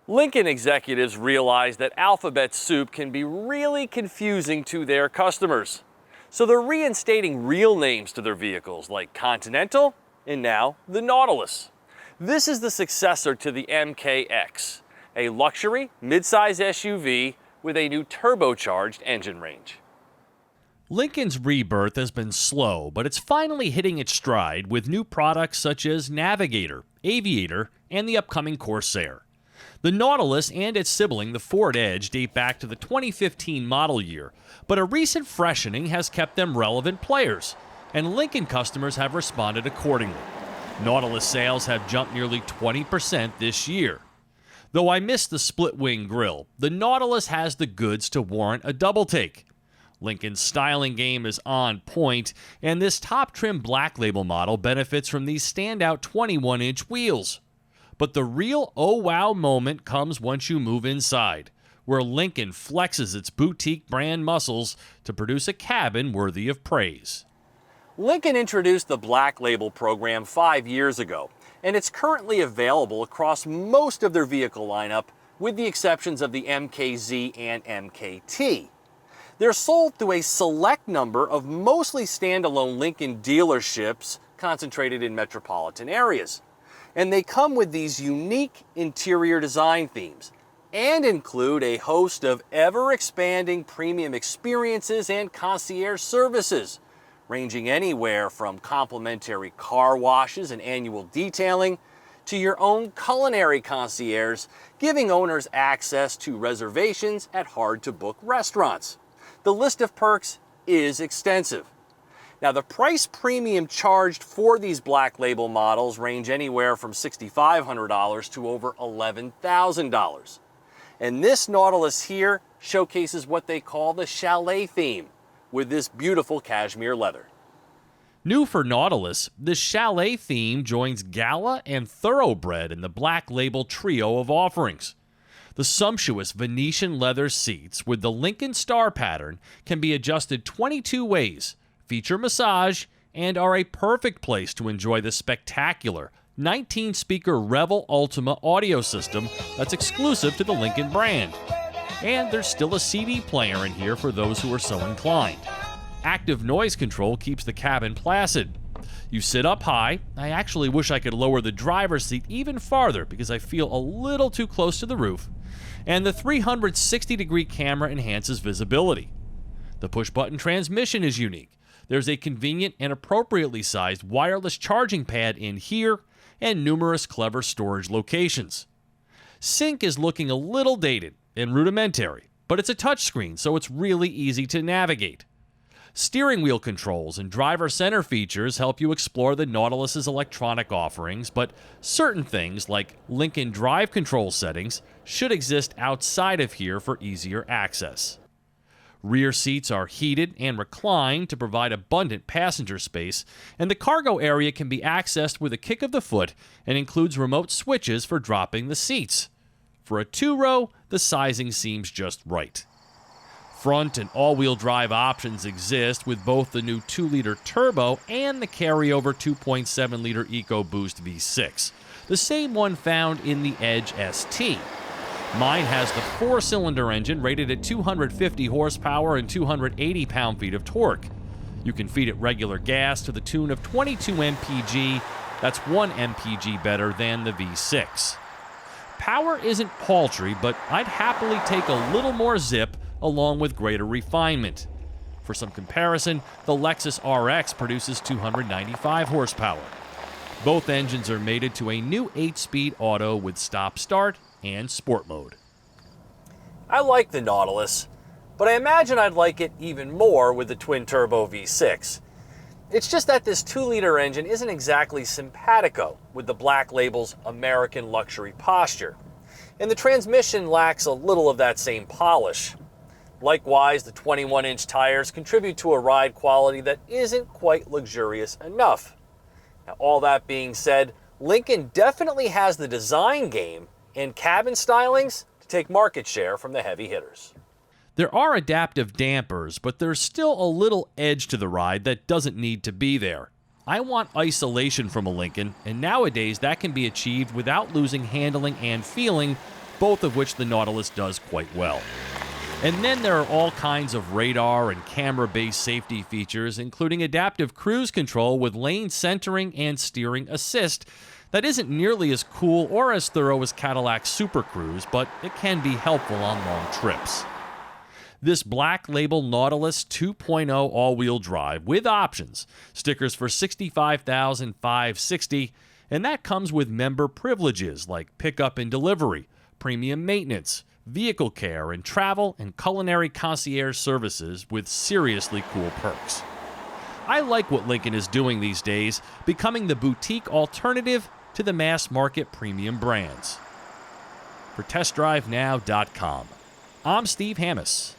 Lincoln executives realize that alphabet soup can be really confusing to their customers. So they're reinstating real names to their vehicles like Continental and now the Nautilus. This is the successor to the MKX, a luxury midsize SUV with a new turbocharged engine range. Lincoln's rebirth has been slow, but it's finally hitting its stride with new products such as Navigator, Aviator, and the upcoming Corsair. The Nautilus and its sibling, the Ford Edge, date back to the 2015 model year, but a recent freshening has kept them relevant players, and Lincoln customers have responded accordingly. Nautilus sales have jumped nearly 20% this year. Though I missed the split-wing grille, the Nautilus has the goods to warrant a double take. Lincoln's styling game is on point, and this top-trim black label model benefits from these standout 21-inch wheels. But the real oh wow moment comes once you move inside, where Lincoln flexes its boutique brand muscles to produce a cabin worthy of praise. Lincoln introduced the Black Label program 5 years ago, and it's currently available across most of their vehicle lineup, with the exceptions of the MKZ and MKT. They're sold through a select number of mostly standalone Lincoln dealerships concentrated in metropolitan areas. And they come with these unique interior design themes and include a host of ever-expanding premium experiences and concierge services, ranging anywhere from complimentary car washes and annual detailing to your own culinary concierge, giving owners access to reservations at hard-to-book restaurants. The list of perks is extensive. Now, the price premium charged for these Black Label models range anywhere from $6,500 to over $11,000. And this Nautilus here showcases what they call the chalet theme with this beautiful cashmere leather. New for Nautilus, the chalet theme joins Gala and Thoroughbred in the Black Label trio of offerings. The sumptuous Venetian leather seats with the Lincoln star pattern can be adjusted 22 ways, feature massage, and are a perfect place to enjoy the spectacular 19-speaker Revel Ultima audio system that's exclusive to the Lincoln brand. And there's still a CD player in here for those who are so inclined. Active noise control keeps the cabin placid. You sit up high. I actually wish I could lower the driver's seat even farther because I feel a little too close to the roof. And the 360-degree camera enhances visibility. The push-button transmission is unique. There's a convenient and appropriately sized wireless charging pad in here and numerous clever storage locations. Sync is looking a little dated and rudimentary, but it's a touchscreen, so it's really easy to navigate. Steering wheel controls and driver center features help you explore the Nautilus's electronic offerings, but certain things like Lincoln Drive control settings should exist outside of here for easier access. Rear seats are heated and reclined to provide abundant passenger space, and the cargo area can be accessed with a kick of the foot and includes remote switches for dropping the seats. For a two-row, the sizing seems just right. Front and all-wheel drive options exist with both the new 2-liter turbo and the carryover 2.7-liter EcoBoost V6, the same one found in the Edge ST. Mine has the 4-cylinder engine rated at 250 horsepower and 280 pound-feet of torque. You can feed it regular gas to the tune of 22 mpg. That's 1 mpg better than the V6. Power isn't paltry, but I'd happily take a little more zip along with greater refinement. For some comparison, the Lexus RX produces 295 horsepower. Both engines are mated to a new 8-speed auto with stop-start and sport mode. I like the Nautilus, but I imagine I'd like it even more with the twin-turbo V6. It's just that this 2-liter engine isn't exactly simpatico with the Black Label's American luxury posture, and the transmission lacks a little of that same polish. Likewise, the 21-inch tires contribute to a ride quality that isn't quite luxurious enough. Now, all that being said, Lincoln definitely has the design game and cabin stylings to take market share from the heavy hitters. There are adaptive dampers, but there's still a little edge to the ride that doesn't need to be there. I want isolation from a Lincoln, and nowadays that can be achieved without losing handling and feeling both of which the Nautilus does quite well. And then there are all kinds of radar and camera-based safety features, including adaptive cruise control with lane centering and steering assist, that isn't nearly as cool or as thorough as Cadillac's Super Cruise, but it can be helpful on long trips. This Black Label Nautilus 2.0 all-wheel drive with options, stickers for $65,560, and that comes with member privileges like pickup and delivery, premium maintenance, vehicle care, and travel and culinary concierge services with seriously cool perks. I like what Lincoln is doing these days, becoming the boutique alternative to the mass market premium brands. For TestDriveNow.com, I'm Steve Hammis.